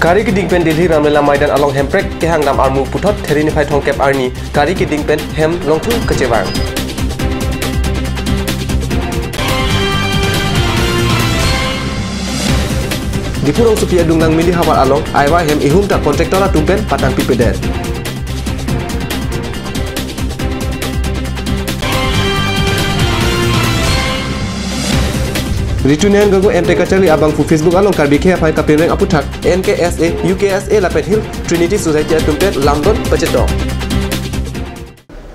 Kari Kiding Pen Delhi Ramela Maidan along Hemprek Kehangnam Armu Putot Terini Pai Tongkep Arni Kari Kiding Pen Hem Longtu Kecewang. Di Purong Supia Dunglang Mili Hawal Along Aiwa Hem Ihum Tak Kontraktora Tumpen Patang Pipedet. Ritunen gogo MTK Charlie abang fu Facebook along karbi khe pai kapireng aputhak NKSA UKSA Lapet Hill Trinity Society Tumpet London Pachetong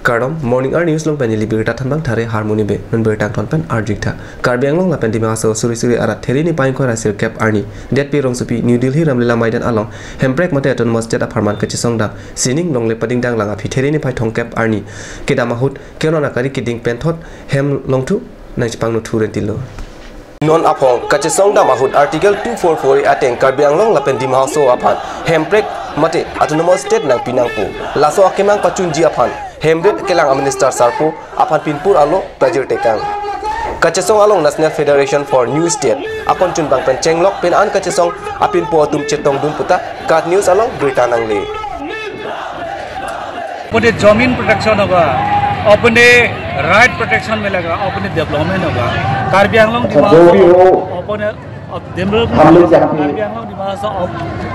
Kardom Morning Our News long panili birta thanbang thare harmony be non birtang tonpen arjikta karbi anglong lapen dima so suri arat therini pain khora sir cap arni det pi rong supi New Delhi Ramlela Maidan along Hemprek mate aton mostet aparman kachisong da sining long le pading dang langa phi therini pai thong cap arni kedama hut kenona kari kiding pen thot hem longthu naipang no thuren tilo Non apong kacesong da mahut article 244 ateng karbiang long lapen di mahaso apan Hemprek mate autonomous state nang pinangpu laso akemang pacunji apan Hembret kelang minister sarpu apan pinpur alo prajur tekang kacesong along National Federation for New State akon chun bang pen chenglok pen an kacesong apin po tum chetong dun puta kat news along britanang le अपने जमीन protection होगा अपने right protection मिलेगा अपने development होगा कार्बी आंगलोंग अपने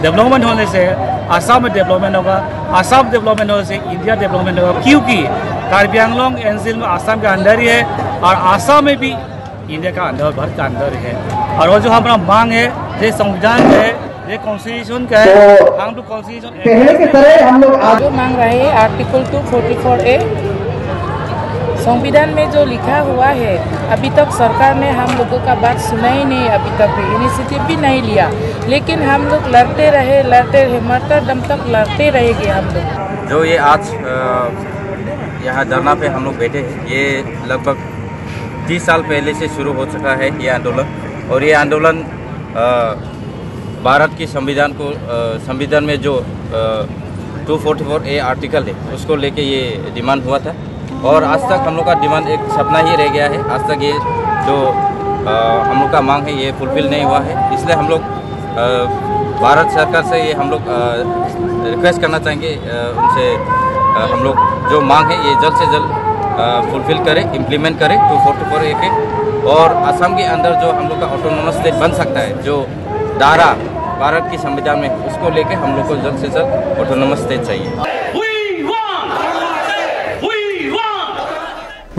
development होने से आसाम में डेवलपमेंट होगा आसाम डेवलपमेंट होने से इंडिया डेवलपमेंट होगा क्योंकि कार्बी आंगलोंग एनसीएल में आसाम का अंदर ही है और आसाम में भी इंडिया का अंदर भारत का अंदर है और वो जो हमारा मांग है ये संविधान है ये कॉन्स्टिट्यूशन का है हम लोग कॉन्स्टिट्यूशन पहले की तरह हम लोग आज जो मांग रहे हैं आर्टिकल 244A संविधान में जो लिखा हुआ है अभी तक सरकार ने हम लोगों का बात सुना ही नहीं अभी तक इनिशिएटिव भी नहीं लिया लेकिन हम लोग लड़ते रहे मरते दम तक लड़ते रहेंगे हम लोग जो ये आज यहाँ धरना पे हम लोग बैठे हैं ये लगभग 30 साल पहले से शुरू हो चुका है ये आंदोलन और ये आंदोलन भारत की संविधान में जो 244A आर्टिकल है उसको लेके ये डिमांड हुआ था और आज तक हम लोग का डिमांड एक सपना ही रह गया है आज तक ये जो हम लोग का मांग है ये फुलफिल नहीं हुआ है इसलिए हम लोग भारत सरकार से ये हम लोग रिक्वेस्ट करना चाहेंगे उनसे हम लोग जो मांग है ये जल्द से जल्द फुलफिल करें इम्प्लीमेंट करें 244A के और असम के अंदर जो हम लोग का ऑटोनोमस स्टेट बन सकता है जो धारा भारत की संविधान में उसको लेके हम लोग को जल्द से जल्द ऑटोनोमस स्टेट चाहिए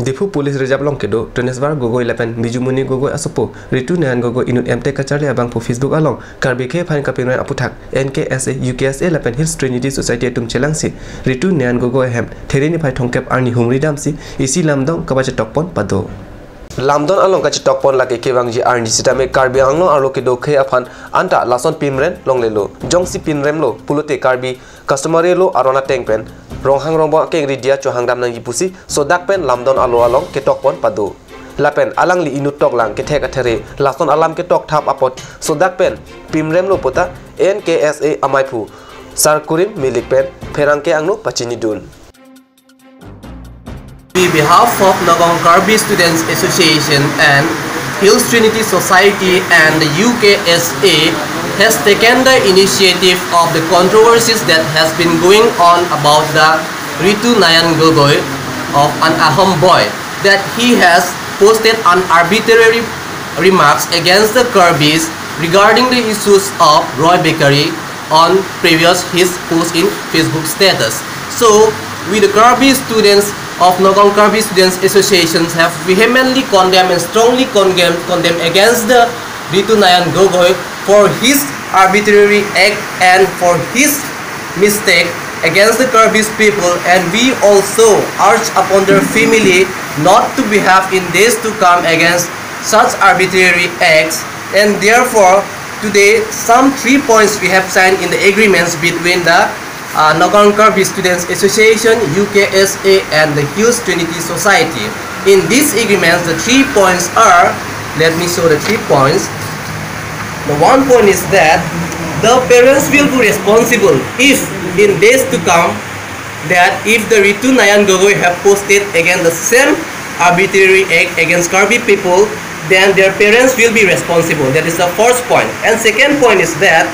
Dipu Police Reserve Long Kedo, Tunesvar Gogo 11, Bijumuni Gogo Asopo, Ritu Nan Gogo Inut MT Kachari Abang for Facebook along, Karbike Pan Kapina Aputak, NKSA, UKSA Lapen Hills Trinity Society Tum Chelangsi, Ritu Nan Gogo Hem, Terini Pai Tongkep Arni Humri Damsi, Isi Lamdong Kabacha Tokpon Pado. Lamdon along kachi tokpon laki kewangji arni sitame karbi anglo aro kedo khe afan anta lason pimren longlelo jongsi pinremlo pulote karbi customary lo arona tengpen ronghang rongbo kengri dia chohangdam nang ipusi sodak pen lamdon alo along ke tokpon pado lapen alang li inut tok lang ke thek athere lason alam ke tok thap apot sodak pen pimremlo pota NKSA amaipu sarkurim milik pen pherangke angno pachini dun On behalf of Nagong Karbi Students Association and Hills Trinity Society and the UKSA has taken the initiative of the controversies that has been going on about the Ritu Nayan Gogoi of an Ahom boy that he has posted arbitrary remarks against the Karbis regarding the issues of Roy Bakery on previous his post in Facebook status. So, we the Karbi students of Nagong Karbi Students Associations have vehemently condemned and strongly condemned against the Ritu Nayan Gogoi for his arbitrary act and for his mistake against the Karbis people, and we also urge upon their family not to behave in days to come against such arbitrary acts. And therefore today some 3 points we have signed in the agreements between the Nagong Karbi Students Association, UKSA and the Hills Trinity Society. In these agreements, the 3 points are, let me show the 3 points. The 1 point is that the parents will be responsible if in days to come that if the Ritu Nayan Gogoi have posted again the same arbitrary act against Karbi people, then their parents will be responsible. That is the first point. And second point is that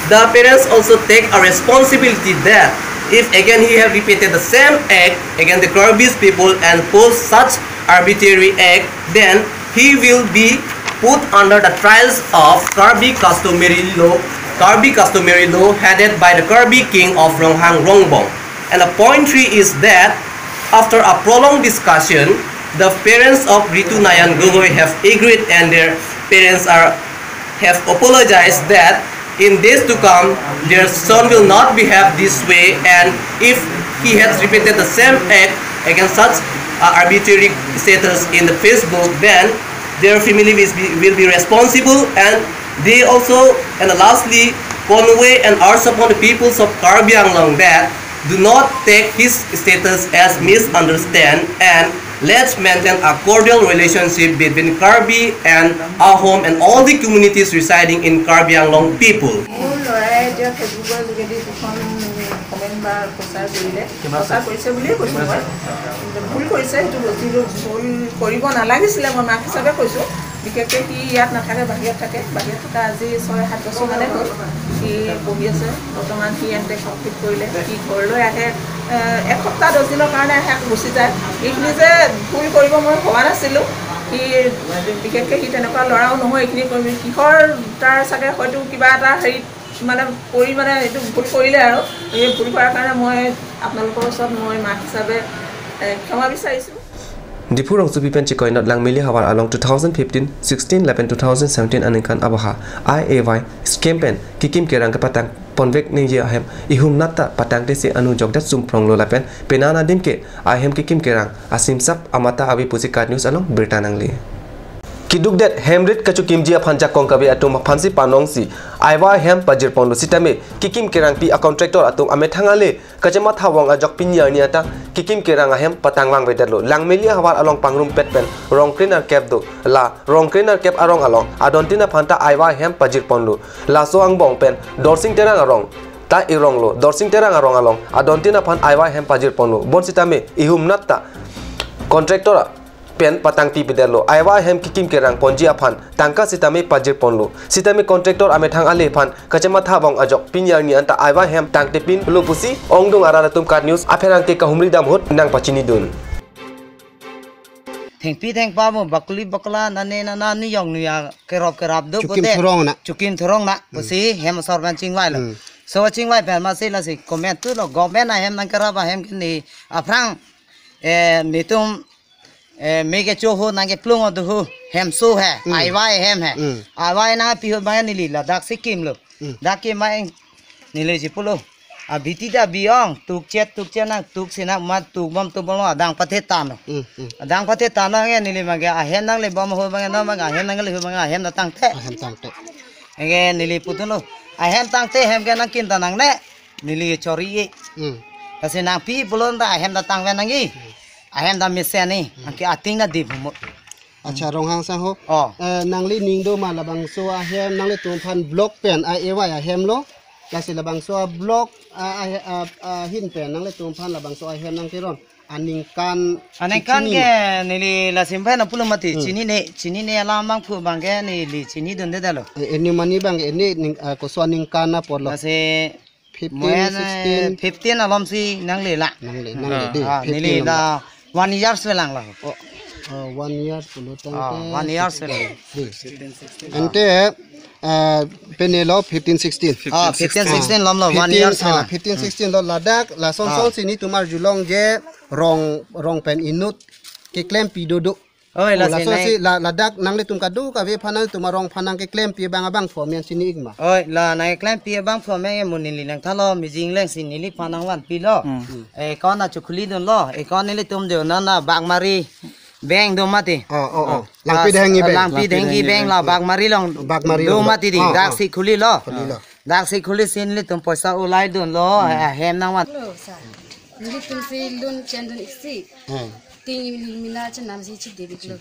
the parents also take a responsibility that if again he have repeated the same act against the Kyrgyz people and post such arbitrary act, then he will be put under the trials of Kyrgyz customary law headed by the Kyrgyz king of Ronghang Rongbong. And the point 3 is that after a prolonged discussion, the parents of Ritu Nayan Gogoi have agreed and their parents have apologized that in days to come their son will not behave this way, and if he has repeated the same act against such arbitrary status in the Facebook, then their family will be responsible. And they also, and lastly, convey and urge upon the peoples of Karbi Anglong that do not take his status as misunderstand, and let's maintain a cordial relationship between Karbi and Ahom and all the communities residing in Karbi Anglong people. বিশেষকৈ C ইয়াত নাথাকে, বাহিৰত থাকে। বাহিৰত থকা আজি 6-7 বছৰ মানে হ'ল সি পঢ়ি আছে। বৰ্তমান সি এণ্টেক কমপ্লিট কৰিলে। সি ঘৰলৈ আহে, এসপ্তাহ 10 দিনৰ কাৰণে আহে, গুচি যায়। এইখিনি যে ভুল কৰিব মই ভবা নাছিলোঁ। সি বিশেষকৈ সি তেনেকুৱা ল'ৰাও নহয়। এইখিনি কিহৰ তাৰ চাগে হয়তো কিবা এটা হেৰিত মানে কৰি মানে এইটো ভুল কৰিলে, আৰু এই ভুল কৰাৰ কাৰণে মই আপোনালোকৰ ওচৰত মই মাক হিচাপে ক্ষমা বিচাৰিছোঁ। Dipur Rong Supipen Chikoinot Langmili Hawar along 2015, 16, 11, 2017 Anikan Abaha IAY campaign Kikim Kerang Patang Ponvek Ninja Ahem Ihum Nata Patang Desi Anu Jogdat Sumprong Lolapen Penana Dimke Ahem Kikim Kerang Asim Sap Amata Avi Pusikat News along Britanangli Kiduk that Hemrit Kachukimjia Pancha Konkabe Atum Pansi Panongsi Iwa Hem Pajir Pondo Sitame Kikim Kerang Pi a contractor Atum Ametangale Kajamat Hawang a Jok Pinya Niata Kikim Kerang Ahem Patangwang Vedalo Langmelia Hawar along Pangrum Petpen Rong Cleaner Cap do La Rong Cleaner Cap Arong along Adontina Panta Iwa Hem Pajir Pondo La Soang Bong Pen Dorsing Terang Arong Ta Irong Lo Dorsing Terang Arong along Adontina Pan Iwa Hem Pajir Pondo Bon Sitame Ihum Nata Contractor pen patang pi bidelo aiwa hem kikim kerang ponji aphan tangka sitame pajir ponlo sitame contractor ame thang ale phan kachama thabong ajok pinyar ni anta aiwa hem tangte pin lupusi ongdong arara tum kat news aferang te kahumri dam hot nang pachini dun thengpi thengpa mo bakuli bakla nane na ni yong nuya kerap do bote chukim thorong na pusi hem sorban chingwai lo so chingwai pen ma se la se comment tu lo government na hem nang karaba hem ni afrang mitum Mackay चोहो Nage plunge दुहु हेम सो है आईवाई हेम है आईवाई ना पिहो bye नीली लद्दाख सिक्किम लो दाके my नीले जिपुलो आ भीति दा बियोंग तुक ना तुक सेना मा तुक बम तो बलो आदांग पथे तानो आदांग पथे तानो गे नीले मागे आ हेम नांगले बम हो बागे ना मागे हेम नांगले हो बागे हेम ना तांगते गे नीले पुतुलो आ हेम तांगते हेम गे ना किन तानांग ने नीले चोरी ये कसे ना पी बुलोन दा हेम ना तांगवे नांगी ahem da meseni ki ating na dip mo acha ronghang sang ho nangli ningdo ma labang so ahem nangli tumpan block pen aewa ahem lo lasi labang so block hin pen nangli tumpan labang so ahem nang kiron aningkan ke nili lasim phe na pulumati chini ne alamang phu bangge nili chini donde dalo eni mani bang eni ko so aningkan na porlo lase 15 alom si nangli la nili da 1 year selang lah 1 year puluh tangke 1 year selang ante penelo 15-16 15-16 lom lo 1 year selang 15-16 lo ladak la son sini tumar julong je rong pen inut ke klem pidodo oi la si ladak nang le tum kadu ka ve phanang tumarong phanang ke klem pi bang abang formen sini igma oi la na klem pi bang formen e munili nang thalo mijing leng sini li phanang wan pi lo e kon na chukhuli don lo e kon ni le tum de na bag mari beng do mati lang pi dengi beng la bag mari do mati di dak si khuli lo dak si khuli sin le tum paisa ulai don lo hem nang wan ni tum si lun chendon iksi ting mina chen nam si chik debi klo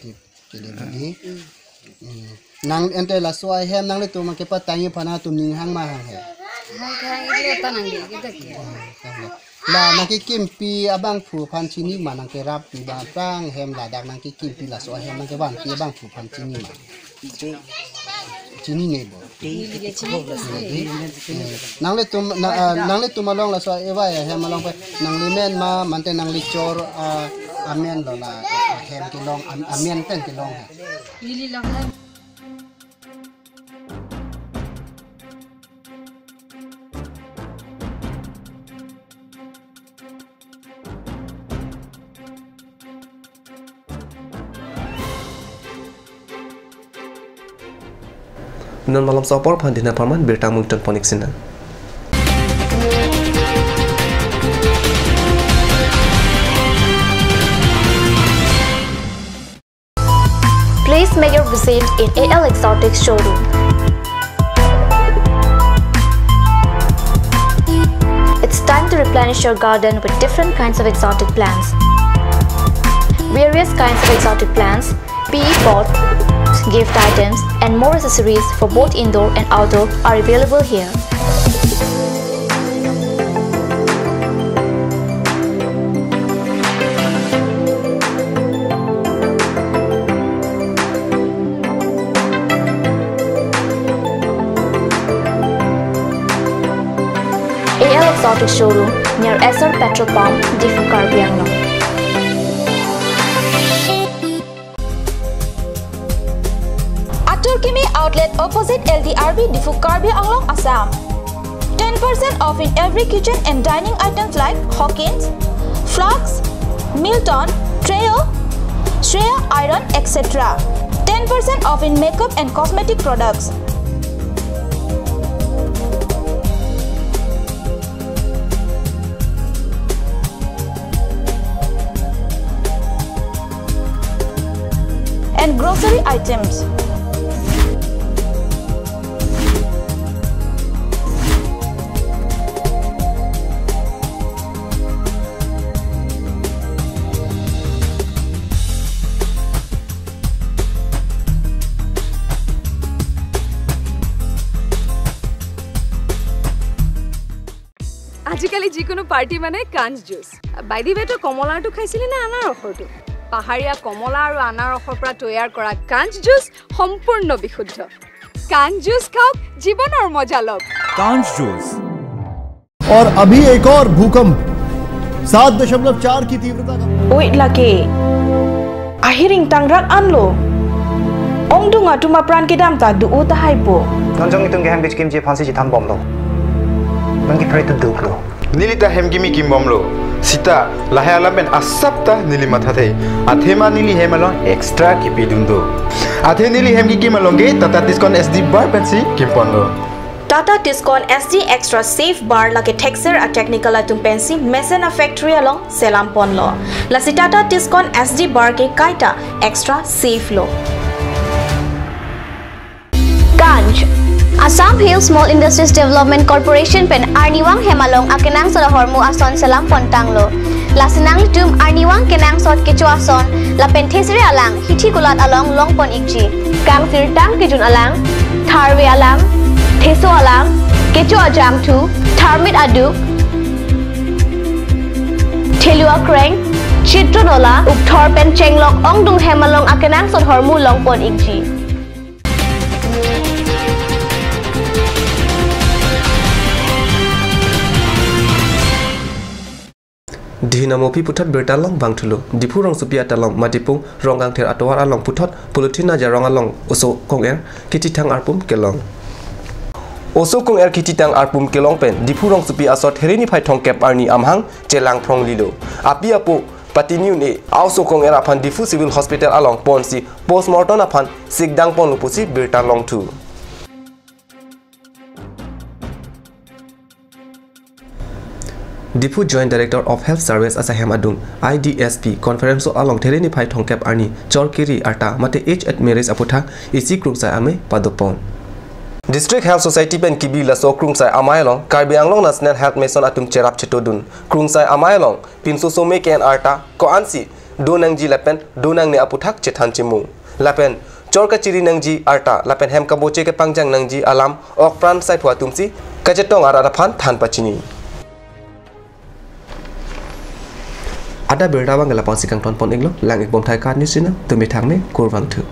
nang ente la so ai hem nang le tum ke pa tai phana tum ning hang ma hang he hang ile tanang ge ke la nang ki kimpi abang phu phan chini ma nang ke rap pi ba prang hem la dak nang ki kimpi la so hem nang ke ban pi abang phu phan chini ma chini ne bo nangli tum along la so ewa ya hem along pe nangli men ma mante nangli chor amen lo la hem kilong amen pen kilong lili long non malam sopor pandina parman bertang mungton ponik sinan. Please make your visit in AL Exotic showroom. It's time to replenish your garden with different kinds of exotic plants. Various kinds of exotic plants, PE pots, gift items, and more accessories for both indoor and outdoor are available here. AL Exotic Showroom near SR Petrol Pump, Difu Karbianglong. Turkimi outlet opposite LDRB Difu Karbianglong, Assam. 10% off in every kitchen and dining items like Hawkins, Flux, Milton, Trail, Shreya Iron, etc. 10% off in makeup and cosmetic products. And grocery items. আজিকালি যিকোনো party মানে কাঞ্জ juice বাইদি বেটো কমলাটো খাইছিলি না আনাৰসটো পাহাৰীয়া কমলা আৰু আনাৰসৰ পৰা তৈয়াৰ কৰা কাঞ্জ জুচ সম্পূৰ্ণ বিশুদ্ধ কাঞ্জ জুচ খাওক জীৱনৰ মজা লওক कांच जूस। और अभी एक और भूकंप 7.4 की तीव्रता का ओइ लाके आहिरिंग तांग्राक आनलो ओंगदुंगा तुमा प्राण के दाम ता दुउ ता हाइपो नंजोंग इतुंग गेम बिच किमजे फांसी जिथाम बमलो नंगी फ्राई तो दुखलो नीलिता हेम गिमी किम बमलो सीता लाहे आलामेन असप्ता नीली माथाथे आथेमा नीली हेमलो एक्स्ट्रा किपि दुंदो आथे नीली हेम gimme मलोंगे Tata discount SD bar Pence Kim पनलो Tata Tiscon SD Extra Safe Bar like a texture a technical atum pensi Mesena factory along Selam Ponlo. La si Tata Tiscon SD Bar ke kaita extra safe lo. Ganj Assam Hill Small Industries Development Corporation pen Arniwang Hemalong akenang sa hormu ason Selam Pontanglo. La sinang litum Arniwang kenang sot kecu ason la pentesiri alang hiti kulat along Longpon Ikji. Kang sirtang kijun alang Tharwe alang Teso alang, kecho ajang tu, tharmit aduk, telua kreng, chitro dola, ukthor pen chenglok ong dung hemalong akenang sot hormu longpon ikji. Dihinamopi putat bertalong bangtulo, dipu rong supia talong matipu rongang ter atwar along putot pulutina jarong along uso konger kititang arpum kelong. Oso kong er kititang arpum kelong pen dipurong supi asot herini phai thongkep arni amhang chelang prong lilo api apo patiniu ne also kong er aphan difu civil hospital along ponsi postmortem aphan sikdang pon lupusi birta long tu Dipu Joint Director of Health Service Asahem Adung IDSP conference along herini phai thongkep arni chorkiri arta mate age at marriage aputha isi krungsa ame padopon District Health Society pen kibila so krungsai amailong Karbianglong National Health Mission atum cherap chetodun krungsai amailong pinso some ken arta ko ansi donang ji lapen donang ne aputhak chethan chimu lapen chorka chiri nangji arta lapen hem kaboche ke pangjang nangji alam ok pran sai thwa tumsi kajetong ara phan than pachini ada berda bang la pausi kang ton pon eglo lang ek bom thai kan ni sina tumi thang ne kurwang thu